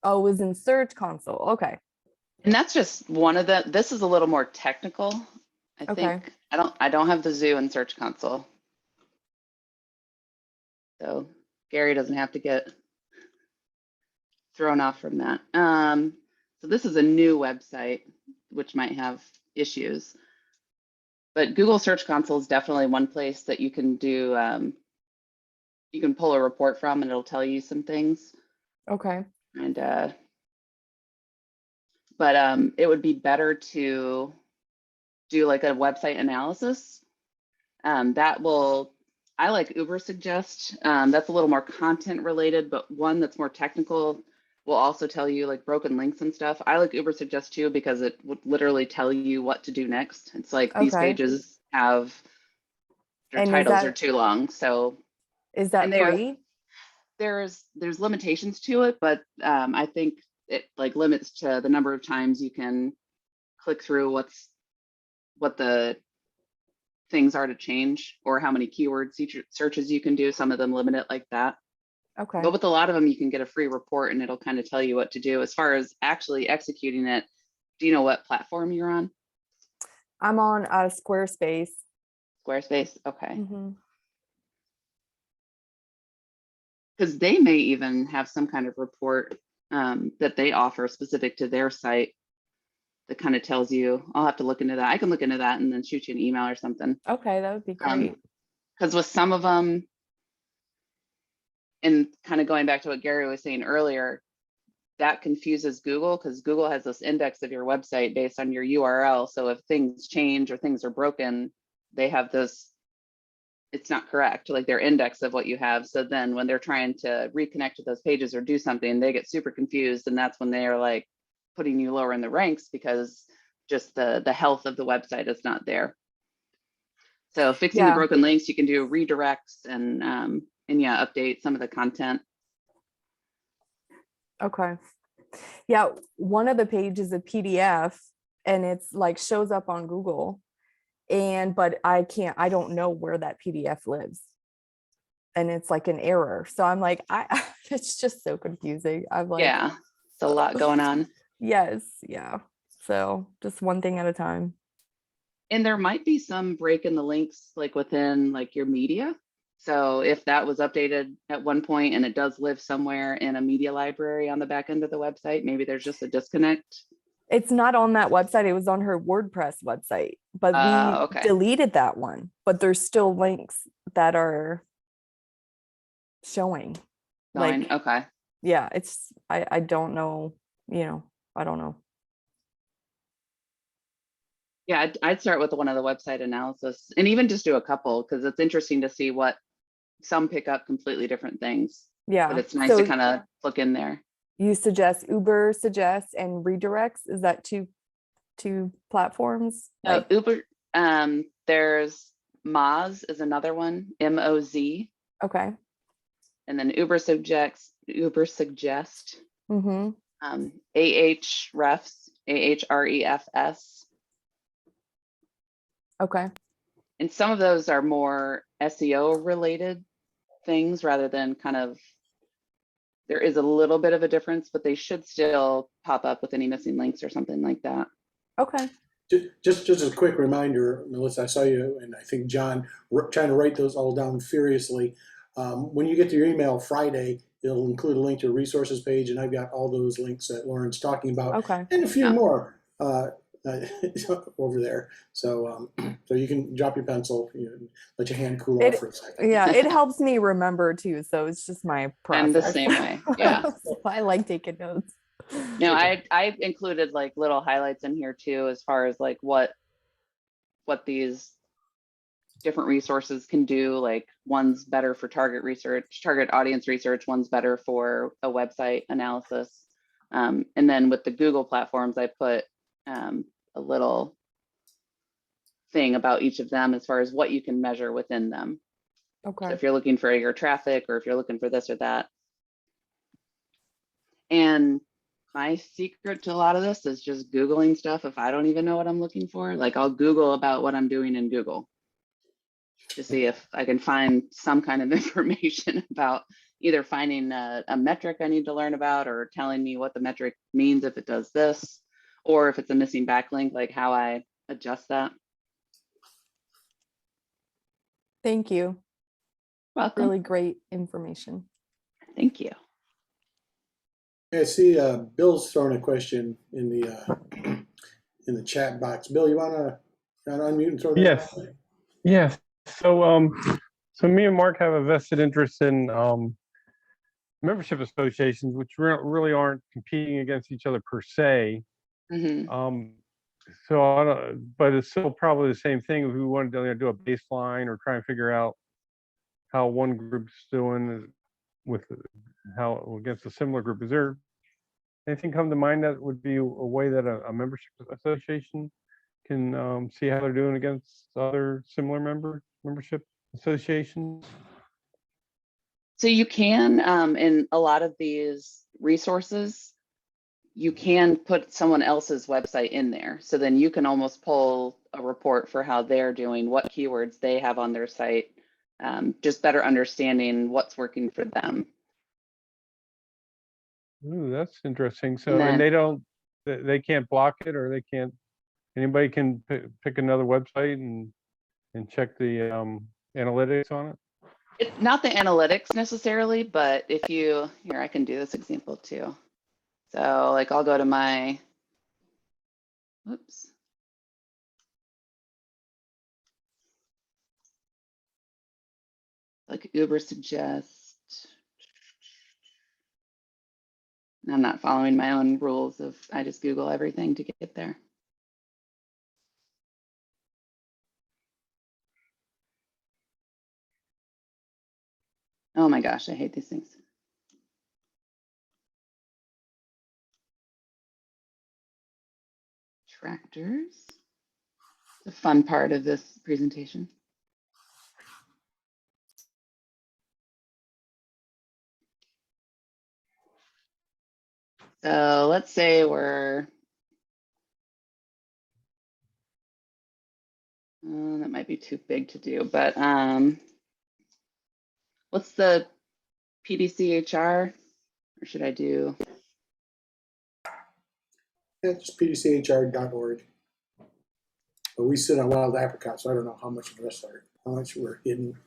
Oh, it was in Search Console. Okay. And that's just one of the, this is a little more technical. I think I don't have the zoo in Search Console. So Gary doesn't have to get thrown off from that. So this is a new website, which might have issues. But Google Search Console is definitely one place that you can do, you can pull a report from and it'll tell you some things. Okay. And, but it would be better to do like a website analysis. That will, I like Uber Suggest. That's a little more content related, but one that's more technical will also tell you like broken links and stuff. I like Uber Suggest too, because it would literally tell you what to do next. It's like these pages have, their titles are too long. So is that free? There's limitations to it, but I think it like limits to the number of times you can click through what the things are to change, or how many keyword searches you can do. Some of them limit it like that. Okay. But with a lot of them, you can get a free report and it'll kind of tell you what to do. As far as actually executing it, do you know what platform you're on? I'm on Squarespace. Squarespace, okay. Mm-hmm. Because they may even have some kind of report that they offer specific to their site that kind of tells you. I'll have to look into that. I can look into that and then shoot you an email or something. Okay, that would be great. Because with some of them, and kind of going back to what Gary was saying earlier, that confuses Google, because Google has this index of your website based on your URL. So if things change or things are broken, they have this, it's not correct, like their index of what you have. So then when they're trying to reconnect to those pages or do something, they get super confused. And that's when they are like putting you lower in the ranks, because just the health of the website is not there. So fixing the broken links, you can do redirects and yeah, update some of the content. Okay. Yeah, one of the pages is a PDF and it's like shows up on Google, but I don't know where that PDF lives. And it's like an error. So I'm like, it's just so confusing. I'm like, yeah, it's a lot going on. Yes. Yeah. So just one thing at a time. And there might be some break in the links, like within like your media. So if that was updated at one point and it does live somewhere in a media library on the back end of the website, maybe there's just a disconnect. It's not on that website. It was on her WordPress website, but we deleted that one, but there's still links that are showing. Like, okay. Yeah, it's, I don't know, I don't know. Yeah, I'd start with one of the website analysis and even just do a couple, because it's interesting to see what some pick up completely different things. Yeah. But it's nice to kind of look in there. You suggest Uber suggests and redirects. Is that two platforms? Like Uber, there's Moz is another one, MOZ. Okay. And then Uber suggest. Mm-hmm. Ahrefs, Ahrefs. Okay. And some of those are more SEO related things rather than kind of, there is a little bit of a difference, but they should still pop up with any missing links or something like that. Okay. Just a quick reminder, Melissa, I saw you and I think John trying to write those all down furiously. When you get to your email Friday, it'll include a link to a resources page, and I've got all those links that Lauren's talking about, and a few more. over there. So so you can drop your pencil, let your hand cool off for a second. Yeah, it helps me remember too. So it's just my process. I'm the same way. Yeah. So I like taking notes. No, I included like little highlights in here too, as far as like what these different resources can do. Like one's better for target research, target audience research, one's better for a website analysis. And then with the Google platforms, I put a little thing about each of them as far as what you can measure within them. Okay. So if you're looking for your traffic, or if you're looking for this or that. And my secret to a lot of this is just Googling stuff. If I don't even know what I'm looking for, like I'll Google about what I'm doing in Google to see if I can find some kind of information about either finding a metric I need to learn about, or telling me what the metric means if it does this, or if it's a missing backlink, like how I adjust that. Thank you. Welcome. Really great information. Thank you. I see Bill's throwing a question in the chat box. Bill, you wanna unmute and throw that? Yes. Yes. So so me and Mark have a vested interest in membership associations, which really aren't competing against each other per se. Mm-hmm. So I don't, but it's still probably the same thing if we wanted to do a baseline or try and figure out how one group's doing with how against a similar group. Is there anything come to mind that would be a way that a membership association can see how they're doing against other similar membership associations? So you can, in a lot of these resources, you can put someone else's website in there. So then you can almost pull a report for how they're doing, what keywords they have on their site, just better understanding what's working for them. Ooh, that's interesting. So, And then- and they can't block it, or they can't, anybody can pick another website and check the analytics on it? It's not the analytics necessarily, but if you, here, I can do this example too. So like I'll go to my, whoops. Like Uber suggest. I'm not following my own rules of, I just Google everything to get there. Oh my gosh, I hate these things. Tractors. The fun part of this presentation. So let's say we're, that might be too big to do, but what's the PDCHR, or should I do? Yeah, just pdchr.org. But we sit on wild apricots, so I don't know how much of us are, how much we're hidden.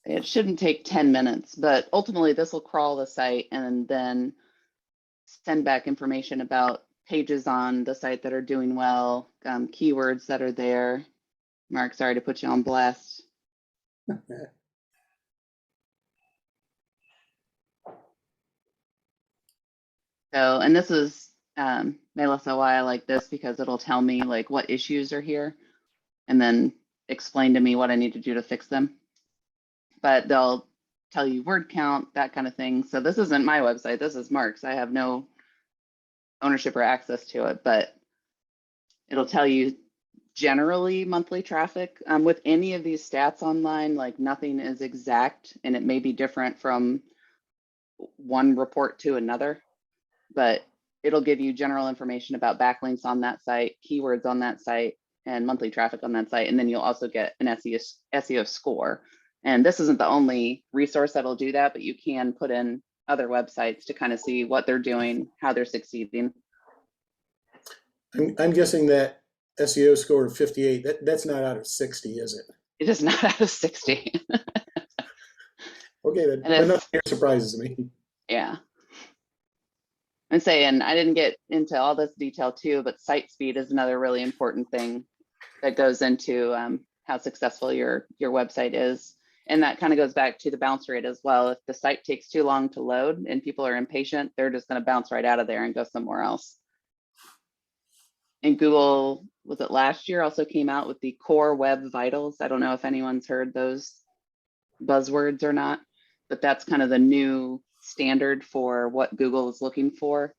It shouldn't take 10 minutes, but ultimately this will crawl the site and then send back information about pages on the site that are doing well, keywords that are there. Mark, sorry to put you on blast. So, and this is Melissa, why I like this, because it'll tell me like what issues are here and then explain to me what I need to do to fix them. But they'll tell you word count, that kind of thing. So this isn't my website, this is Mark's. I have no ownership or access to it, but it'll tell you generally monthly traffic. With any of these stats online, like nothing is exact, and it may be different from one report to another, but it'll give you general information about backlinks on that site, keywords on that site, and monthly traffic on that site. And then you'll also get an SEO score. And this isn't the only resource that'll do that, but you can put in other websites to kind of see what they're doing, how they're succeeding. I'm guessing that SEO score of 58, that's not out of 60, is it? It is not out of 60. Okay, that nothing here surprises me. Yeah. And saying I didn't get into all this detail too, but site speed is another really important thing that goes into how successful your website is. And that kind of goes back to the bounce rate as well. If the site takes too long to load and people are impatient, they're just going to bounce right out of there and go somewhere else. And Google, was it last year, also came out with the Core Web Vitals. I don't know if anyone's heard those buzzwords or not, but that's kind of the new standard for what Google is looking for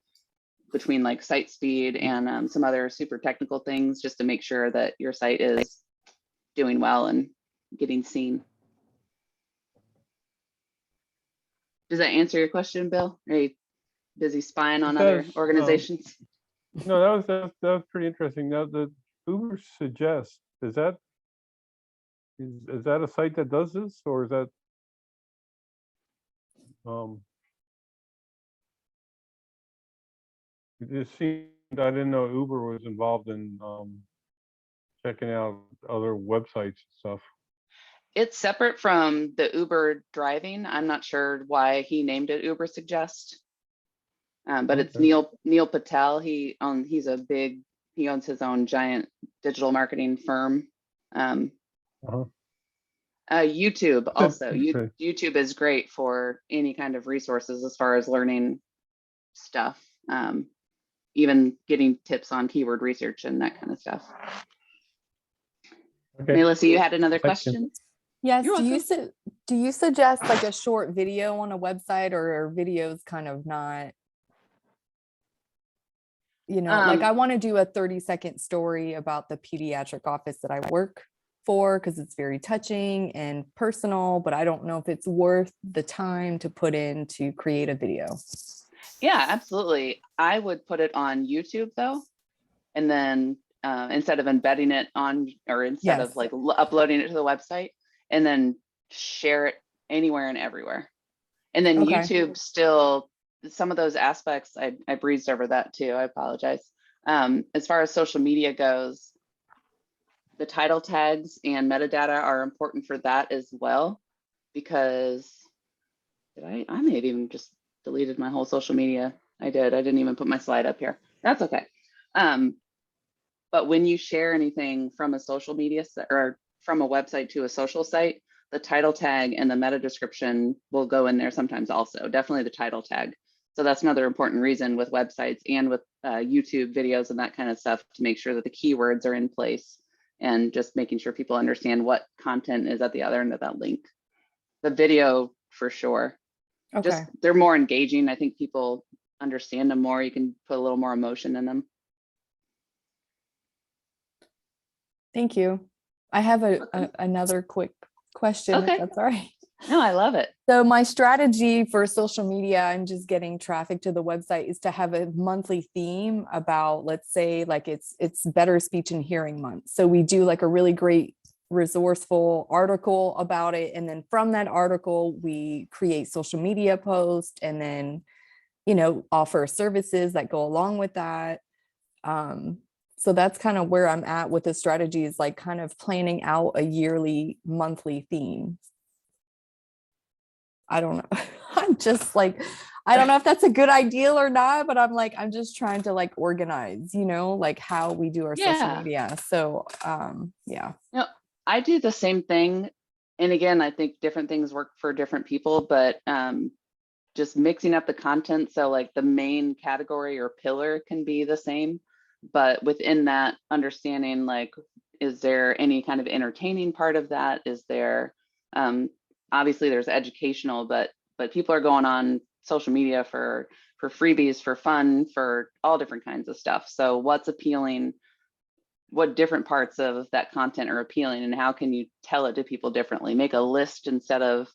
between like site speed and some other super technical things, just to make sure that your site is doing well and getting seen. Does that answer your question, Bill? Are you busy spying on other organizations? No, that was pretty interesting. Now, the Uber Suggest, is that a site that does this, or is that it just seemed, I didn't know Uber was involved in checking out other websites and stuff. It's separate from the Uber driving. I'm not sure why he named it Uber Suggest, but it's Okay. Neil Patel. He owns his own giant digital marketing firm. YouTube also. Okay. YouTube is great for any kind of resources as far as learning stuff, even getting tips on keyword research and that kind of stuff. Okay. Melissa, you had another Thank you. question? Yes. You're Do you suggest like a short video on a website, or are videos kind of not, like I want to do a 30-second story about the pediatric office that I work for because it's very touching and personal, but I don't know if it's worth the time to put in to create a video. Yeah, absolutely. I would put it on YouTube though, and then instead of embedding it on, or instead of like uploading it to the website, and then share it anywhere and everywhere. And then Okay. YouTube still, some of those aspects, I breezed over that too. I apologize. As far as social media goes, the title tags and metadata are important for that as well, because I may have even just deleted my whole social media. I didn't even put my slide up here. That's okay. But when you share anything from a social media or from a website to a social site, the title tag and the meta description will go in there sometimes also, definitely the title tag. So that's another important reason with websites and with YouTube videos and that kind of stuff, to make sure that the keywords are in place and just making sure people understand what content is at the other end of that link. The video for sure. Okay. Just they're more engaging. I think people understand them more. You can put a little more emotion in them. Thank you. I have another quick question, Okay. if that's all right. No, I love it. So my strategy for social media and just getting traffic to the website is to have a monthly theme about, let's say, like it's Better Speech and Hearing Month. So we do like a really great resourceful article about it. And then from that article, we create social media posts and then, offer services that go along with that. So that's kind of where I'm at with the strategy, is like kind of planning out a yearly monthly theme. I don't know. I'm just like, I don't know if that's a good idea or not, but I'm just trying to like organize, like how we do our social media. So yeah. No, I do the same thing. And again, I think different things work for different people, but just mixing up the content. So like the main category or pillar can be the same, but within that, understanding like, is there any kind of entertaining part of that? Is there, obviously there's educational, but people are going on social media for freebies, for fun, for all different kinds of stuff. So what's appealing? What different parts of that content are appealing, and how can you tell it to people differently? Make a list instead of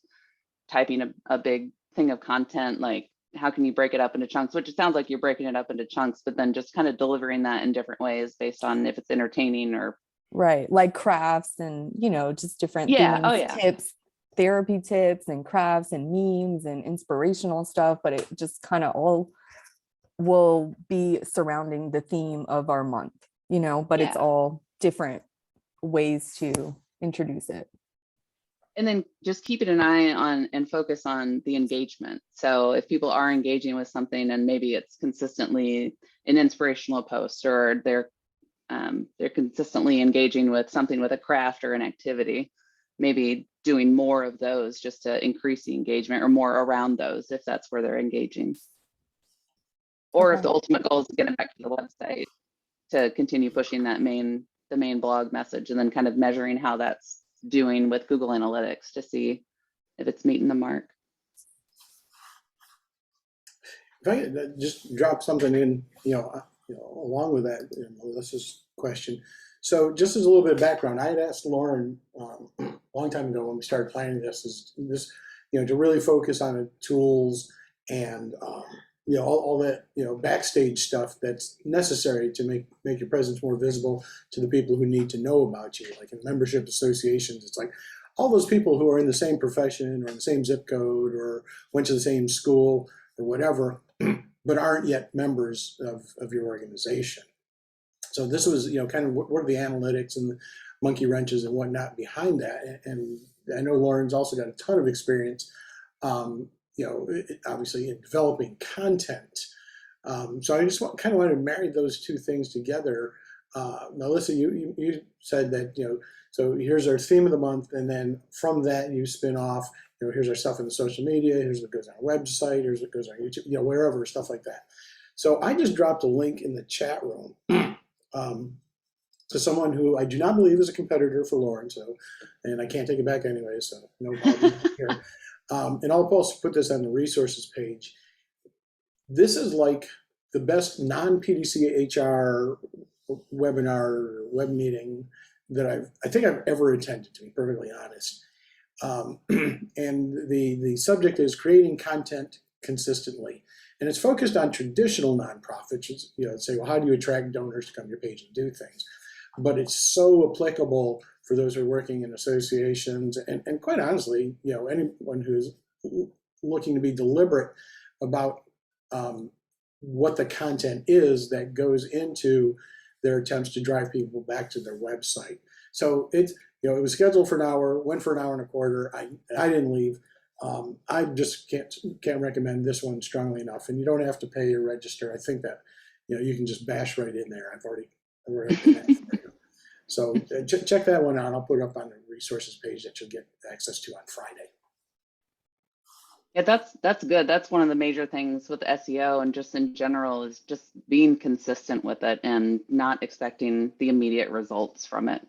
typing a big thing of content. Like, how can you break it up into chunks? Which it sounds like you're breaking it up into chunks, but then just kind of delivering that in different ways based on if it's entertaining or right, like crafts and just different things, tips, therapy tips and crafts and memes and inspirational stuff. But it just kind of all will be surrounding the theme of our month, but it's all different ways to introduce it. And then just keeping an eye on and focus on the engagement. So if people are engaging with something and maybe it's consistently an inspirational post, or they're consistently engaging with something with a craft or an activity, maybe doing more of those just to increase the engagement, or more around those if that's where they're engaging. Or if Okay. the ultimate goal is to get them back to the website to continue pushing that the main blog message, and then kind of measuring how that's doing with Google Analytics to see if it's meeting the mark. If I could just drop something in, along with that, Melissa's question. So just as a little bit of background, I had asked Lauren a long time ago when we started planning this, to really focus on the tools and all that backstage stuff that's necessary to make your presence more visible to the people who need to know about you, like in membership associations. It's like all those people who are in the same profession or in the same zip code or went to the same school or whatever, but aren't yet members of your organization. So this was kind of what are the analytics and the monkey wrenches and whatnot behind that. And I know Lauren's also got a ton of experience obviously in developing content. So I just kind of wanted to marry those two things together. Melissa, you said that, so here's our theme of the month, and then from that you spin off, here's our stuff in the social media, here's what goes on our website, here's what goes on YouTube, wherever, stuff like that. So I just dropped a link in the chat room to someone who I do not believe is a competitor for Lauren, and I can't take it back anyway, so no problem here. And I'll also put this on the resources page. This is like the best non-PDC HR webinar, web meeting that I think I've ever attended, to be perfectly honest. And the subject is creating content consistently. And it's focused on traditional nonprofits, say, well, how do you attract donors to come to your page and do things? But it's so applicable for those who are working in associations, and quite honestly, anyone who's looking to be deliberate about what the content is that goes into their attempts to drive people back to their website. So it was scheduled for an hour, went for an hour and a quarter. I didn't leave. I just can't recommend this one strongly enough. And you don't have to pay or register. I think that you can just bash right in there. I've already done that for you. So check that one out. I'll put it up on the resources page that you'll get access to on Friday. Yeah, that's good. That's one of the major things with SEO and just in general is just being consistent with it and not expecting the immediate results from it.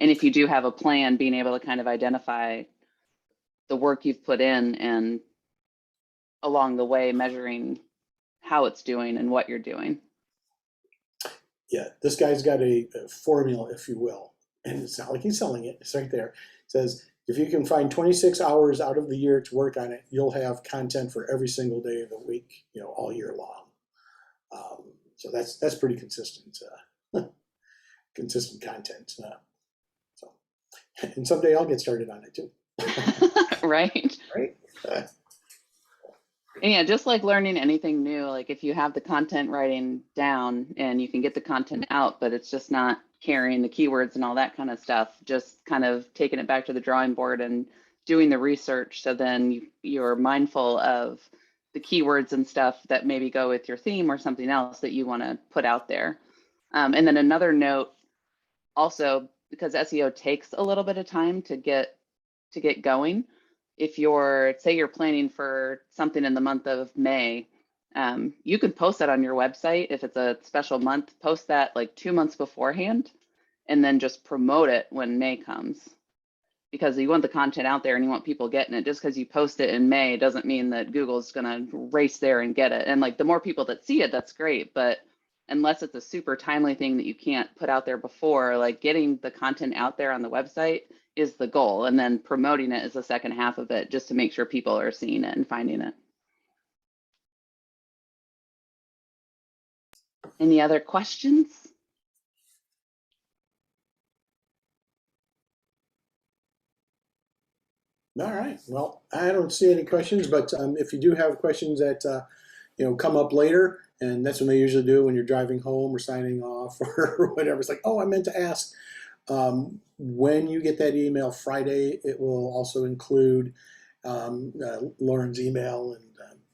And if you do have a plan, being able to kind of identify the work you've put in and along the way measuring how it's doing and what you're doing. Yeah, this guy's got a formula, if you will, and it's not like he's selling it. It's right there. It says, if you can find 26 hours out of the year to work on it, you'll have content for every single day of the week, all year long. So that's pretty consistent, consistent content. So, and someday I'll get started on it too. Right. Right. And yeah, just like learning anything new, like if you have the content writing down and you can get the content out, but it's just not carrying the keywords and all that kind of stuff, just kind of taking it back to the drawing board and doing the research. So then you're mindful of the keywords and stuff that maybe go with your theme or something else that you want to put out there. And then another note also, because SEO takes a little bit of time to get going. If say you're planning for something in the month of May, you could post that on your website. If it's a special month, post that like 2 months beforehand and then just promote it when May comes, because you want the content out there and you want people getting it. Just because you post it in May doesn't mean that Google's going to race there and get it. And like the more people that see it, that's great. But unless it's a super timely thing that you can't put out there before, like getting the content out there on the website is the goal, and then promoting it is the second half of it, just to make sure people are seeing it and finding it. Any other questions? All right. Well, I don't see any questions, but if you do have questions that come up later, and that's when they usually do when you're driving home or signing off or whatever. It's like, oh, I meant to ask. When you get that email Friday, it will also include Lauren's email and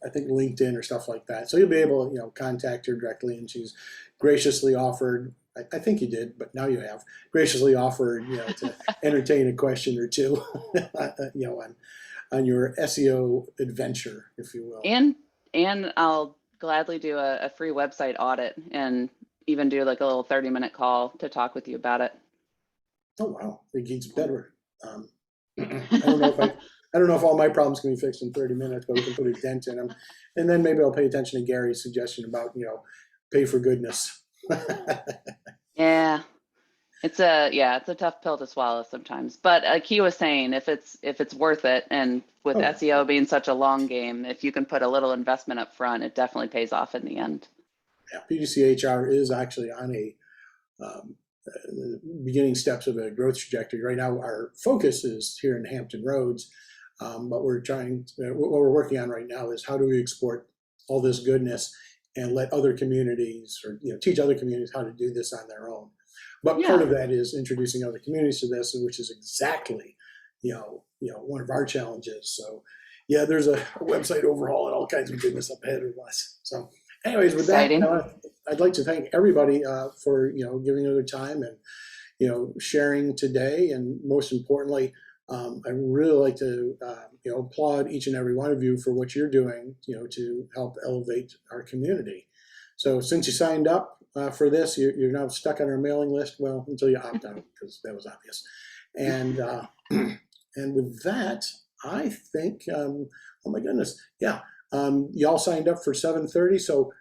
I think LinkedIn or stuff like that. So you'll be able to contact her directly, and she's graciously offered. I think you did, but now you have graciously offered to entertain a question or two, on your SEO adventure, if you will. And I'll gladly do a free website audit and even do like a little 30-minute call to talk with you about it. Oh wow, it gets better. I don't know if all my problems can be fixed in 30 minutes, but we can put a dent in them. And then maybe I'll pay attention to Gary's suggestion about, pay for goodness. Yeah, it's a tough pill to swallow sometimes. But like he was saying, if it's worth it, and with SEO being such a long game, if you can put a little investment up front, it definitely pays off in the end. Yeah, PDCHR is actually on a beginning steps of a growth trajectory. Right now, our focus is here in Hampton Roads, but what we're working on right now is how do we export all this goodness and let other communities, or teach other communities how to do this on their own. But part of that is introducing other communities to this, which is exactly one of our challenges. So yeah, there's a website overhaul and all kinds of goodness up ahead of us. So anyways, with Exciting. that, I'd like to thank everybody for giving their time and sharing today, and most importantly, I really like to applaud each and every one of you for what you're doing to help elevate our community. So since you signed up for this, you're now stuck on our mailing list. Well, until you opt out, because that was obvious. And and with that, I think oh my goodness, yeah, y'all signed up for 7:30. So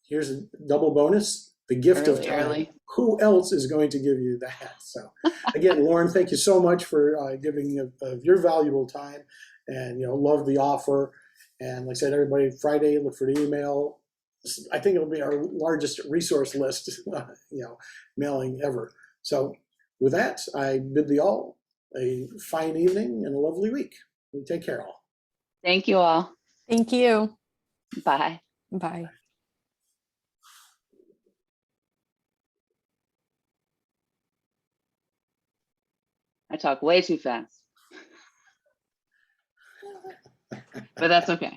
here's a double bonus: the gift of time. Early. Who else is going to give you that? So again, Lauren, thank you so much for giving of your valuable time, and love the offer. And like I said, everybody, Friday, look for the email. I think it'll be our largest resource list, mailing ever. So with that, I bid thee all a fine evening and a lovely week. Take care, all. Thank you all. Thank you. Bye. Bye. I talk way too fast, but that's okay.